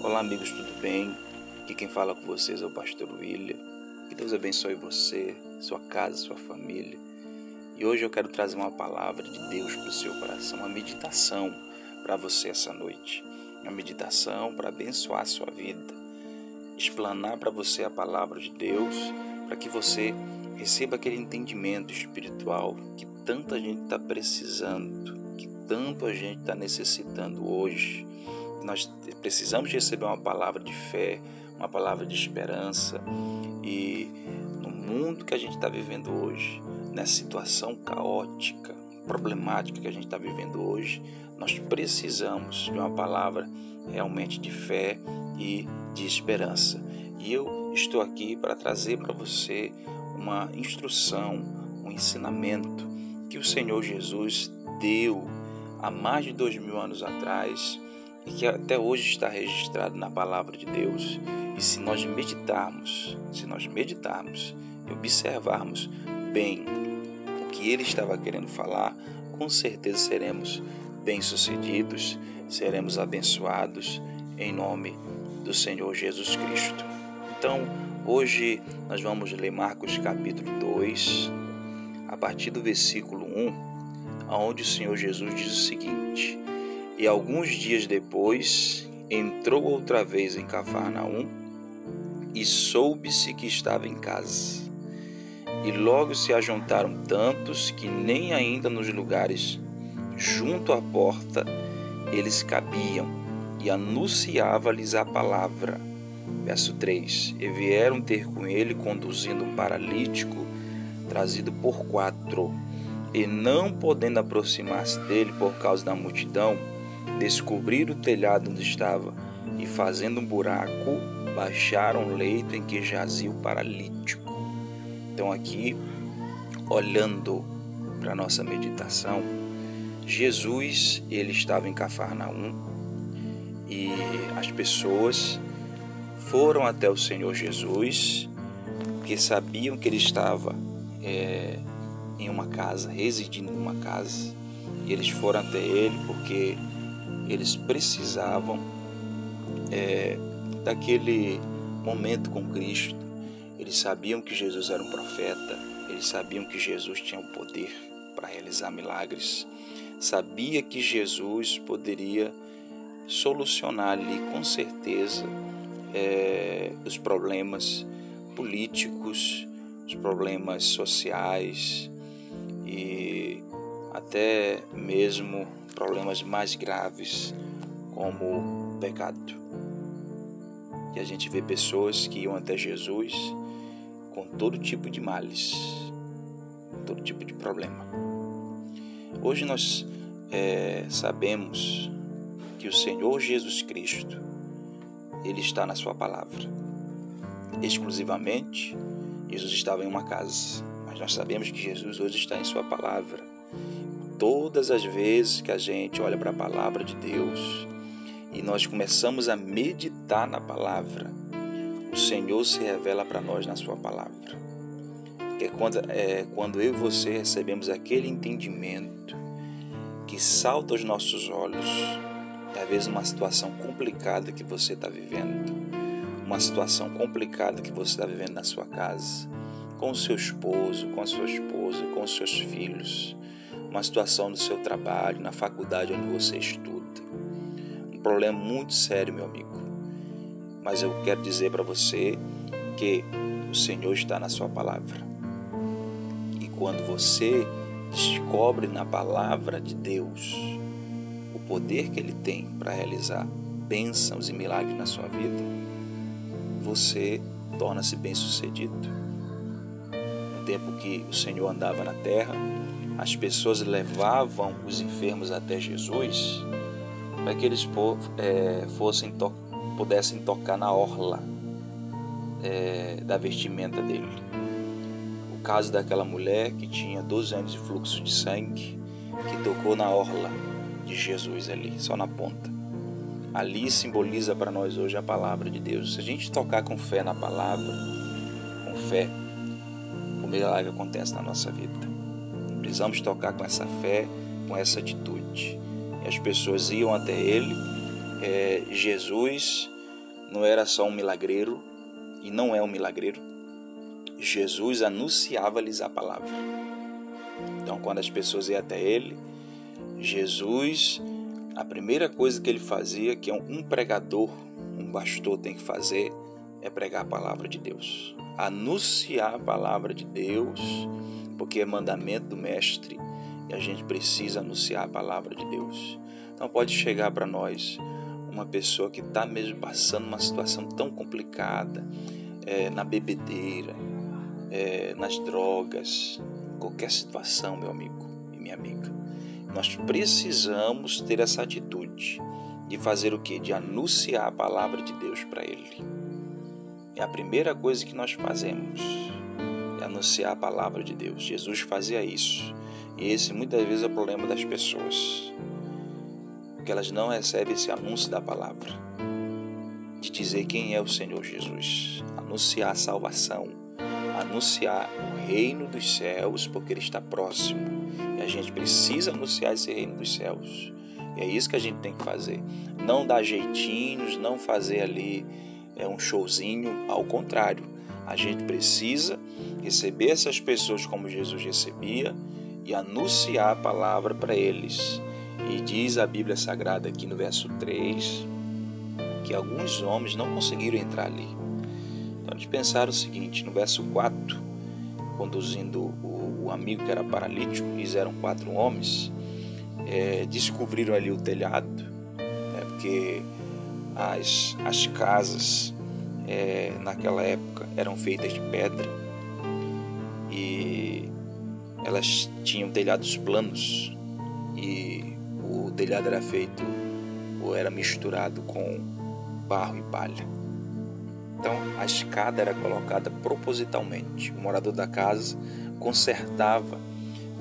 Olá amigos, tudo bem? Aqui quem fala com vocês é o pastor William. Que Deus abençoe você, sua casa, sua família. E hoje eu quero trazer uma palavra de Deus para o seu coração, uma meditação para você essa noite. Uma meditação para abençoar a sua vida, explanar para você a palavra de Deus, para que você receba aquele entendimento espiritual que tanta gente está precisando, que tanto a gente está necessitando hoje. Nós precisamos receber uma palavra de fé, uma palavra de esperança. E no mundo que a gente está vivendo hoje, nessa situação caótica, problemática que a gente está vivendo hoje, nós precisamos de uma palavra realmente de fé e de esperança. E eu estou aqui para trazer para você uma instrução, um ensinamento que o Senhor Jesus deu há mais de 2000 anos atrás, e que até hoje está registrado na palavra de Deus. E se nós meditarmos e observarmos bem o que ele estava querendo falar, com certeza seremos bem-sucedidos, seremos abençoados em nome do Senhor Jesus Cristo. Então, hoje nós vamos ler Marcos capítulo 2, a partir do versículo 1, onde o Senhor Jesus diz o seguinte: E alguns dias depois, entrou outra vez em Cafarnaum, e soube-se que estava em casa. E logo se ajuntaram tantos que nem ainda nos lugares junto à porta eles cabiam, e anunciava-lhes a palavra. Verso 3: E vieram ter com ele, conduzindo um paralítico, trazido por 4, e não podendo aproximar-se dele por causa da multidão, descobriram o telhado onde estava, e fazendo um buraco, baixaram o leito em que jazia o paralítico. Então aqui, olhando para a nossa meditação, Jesus, ele estava em Cafarnaum, e as pessoas foram até o Senhor Jesus, porque sabiam que ele estava em uma casa, residindo em uma casa, e eles foram até ele porque eles precisavam daquele momento com Cristo. Eles sabiam que Jesus era um profeta, eles sabiam que Jesus tinha o poder para realizar milagres, sabia que Jesus poderia solucionar ali com certeza os problemas políticos, os problemas sociais e até mesmo problemas mais graves como o pecado. E a gente vê pessoas que iam até Jesus com todo tipo de males, todo tipo de problema. Hoje nós sabemos que o Senhor Jesus Cristo, ele está na sua palavra. Exclusivamente, Jesus estava em uma casa, mas nós sabemos que Jesus hoje está em sua palavra. Todas as vezes que a gente olha para a palavra de Deus e nós começamos a meditar na palavra, o Senhor se revela para nós na sua palavra. Que é quando eu e você recebemos aquele entendimento que salta aos nossos olhos, às vezes uma situação complicada que você está vivendo, uma situação complicada que você está vivendo na sua casa, com o seu esposo, com a sua esposa, com os seus filhos, uma situação no seu trabalho, na faculdade onde você estuda. Um problema muito sério, meu amigo. Mas eu quero dizer para você que o Senhor está na sua palavra. E quando você descobre na palavra de Deus o poder que Ele tem para realizar bênçãos e milagres na sua vida, você torna-se bem-sucedido. No tempo que o Senhor andava na terra, as pessoas levavam os enfermos até Jesus para que eles pudessem tocar na orla da vestimenta dele. O caso daquela mulher que tinha 12 anos de fluxo de sangue, que tocou na orla de Jesus ali, só na ponta. Ali simboliza para nós hoje a palavra de Deus. Se a gente tocar com fé na palavra, com fé, o milagre acontece na nossa vida. Precisamos tocar com essa fé, com essa atitude. E as pessoas iam até ele, Jesus não era só um milagreiro e não é um milagreiro. Jesus anunciava-lhes a palavra. Então, quando as pessoas iam até ele, Jesus, a primeira coisa que ele fazia, que um pregador, um pastor tem que fazer, é pregar a palavra de Deus. Anunciar a palavra de Deus, porque é mandamento do mestre e a gente precisa anunciar a palavra de Deus. Então pode chegar para nós uma pessoa que está mesmo passando uma situação tão complicada, na bebedeira, nas drogas, qualquer situação, meu amigo e minha amiga. Nós precisamos ter essa atitude de fazer o quê? De anunciar a palavra de Deus para ele. É a primeira coisa que nós fazemos, é anunciar a palavra de Deus. Jesus fazia isso. E esse muitas vezes é o problema das pessoas, porque elas não recebem esse anúncio da palavra, de dizer quem é o Senhor Jesus, anunciar a salvação, anunciar o reino dos céus, porque ele está próximo. E a gente precisa anunciar esse reino dos céus. E é isso que a gente tem que fazer. Não dar jeitinhos, não fazer ali um showzinho. Ao contrário, a gente precisa receber essas pessoas como Jesus recebia e anunciar a palavra para eles. E diz a Bíblia Sagrada aqui no verso 3 que alguns homens não conseguiram entrar ali. Então eles pensaram o seguinte: no verso 4, conduzindo o amigo que era paralítico, eles eram 4 homens, descobriram ali o telhado, porque as casas naquela época eram feitas de pedra e elas tinham telhados planos, e o telhado era feito ou era misturado com barro e palha. Então a escada era colocada propositalmente. O morador da casa consertava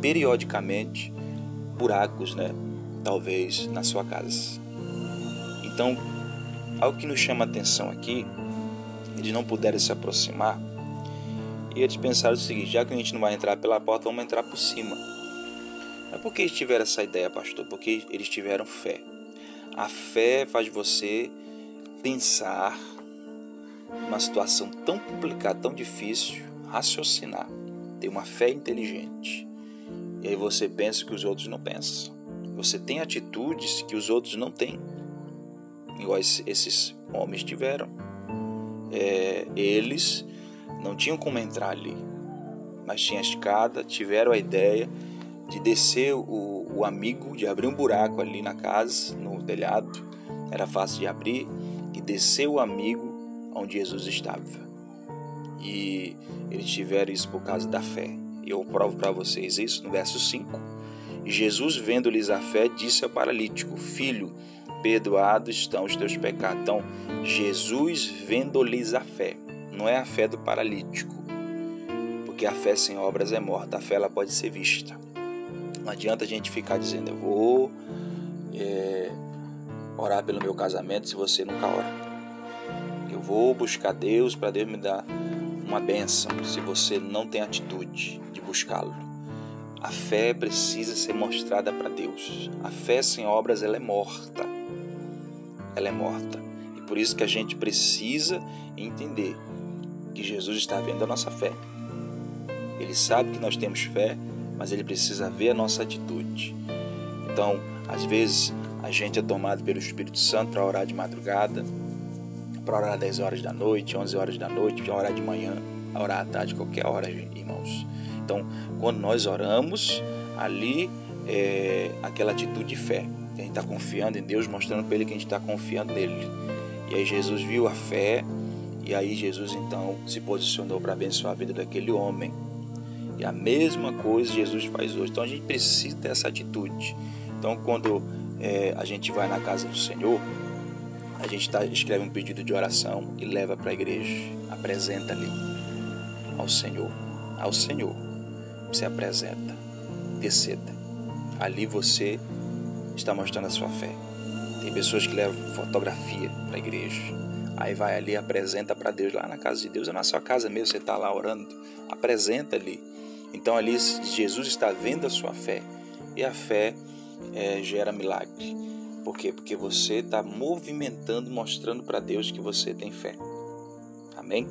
periodicamente buracos, talvez na sua casa. Então, algo que nos chama a atenção aqui, eles não puderam se aproximar e eles pensaram o seguinte: já que a gente não vai entrar pela porta, vamos entrar por cima. Mas por que eles tiveram essa ideia, pastor? Porque eles tiveram fé. A fé faz você pensar numa situação tão complicada, tão difícil, raciocinar, ter uma fé inteligente. E aí você pensa que os outros não pensam. Você tem atitudes que os outros não têm, igual esses homens tiveram. Eles não tinham como entrar ali, mas tinha a escada, tiveram a ideia de descer o amigo, de abrir um buraco ali na casa, no telhado, era fácil de abrir, e descer o amigo onde Jesus estava. E eles tiveram isso por causa da fé. E eu provo para vocês isso no verso 5. E Jesus, vendo-lhes a fé, disse ao paralítico: filho, perdoados estão os teus pecados. Então, Jesus vendo-lhes a fé, não é a fé do paralítico, porque a fé sem obras é morta. A fé ela pode ser vista. Não adianta a gente ficar dizendo: eu vou orar pelo meu casamento, se você nunca ora. Eu vou buscar Deus para Deus me dar uma bênção, se você não tem atitude de buscá-lo. A fé precisa ser mostrada para Deus. A fé sem obras ela é morta. Ela é morta. E por isso que a gente precisa entender que Jesus está vendo a nossa fé. Ele sabe que nós temos fé, mas ele precisa ver a nossa atitude. Então, às vezes, a gente é tomado pelo Espírito Santo para orar de madrugada, para orar às 10 horas da noite, 11 horas da noite, para orar de manhã, orar à tarde, qualquer hora, irmãos. Então, quando nós oramos, ali é aquela atitude de fé. A gente está confiando em Deus, mostrando para ele que a gente está confiando nele. E aí Jesus viu a fé, e aí Jesus então se posicionou para abençoar a vida daquele homem. E a mesma coisa Jesus faz hoje. Então a gente precisa ter essa atitude. Então quando a gente vai na casa do Senhor, a gente escreve um pedido de oração e leva para a igreja, apresenta ali ao Senhor. Você apresenta, interceda. Ali você está mostrando a sua fé. Tem pessoas que levam fotografia para a igreja, aí vai ali, apresenta para Deus lá na casa de Deus, é na sua casa mesmo, você está lá orando, apresenta ali. Então ali Jesus está vendo a sua fé, e a fé gera milagre. Por quê? Porque você está movimentando, mostrando para Deus que você tem fé. Amém?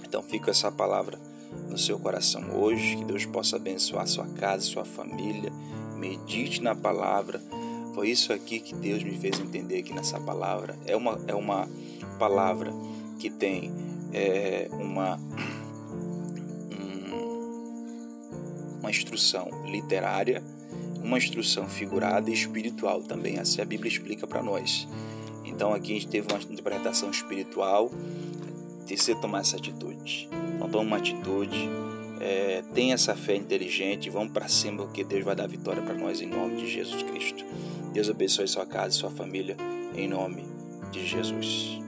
Então fica essa palavra no seu coração hoje, que Deus possa abençoar sua casa, sua família. Medite na palavra. Foi isso aqui que Deus me fez entender aqui nessa palavra. É uma palavra que tem uma instrução literária, uma instrução figurada e espiritual também. Assim a Bíblia explica para nós. Então aqui a gente teve uma interpretação espiritual. Você tomar essa atitude. Então toma uma atitude, tenha essa fé inteligente, vamos para cima, porque Deus vai dar vitória para nós em nome de Jesus Cristo. Deus abençoe sua casa e sua família em nome de Jesus.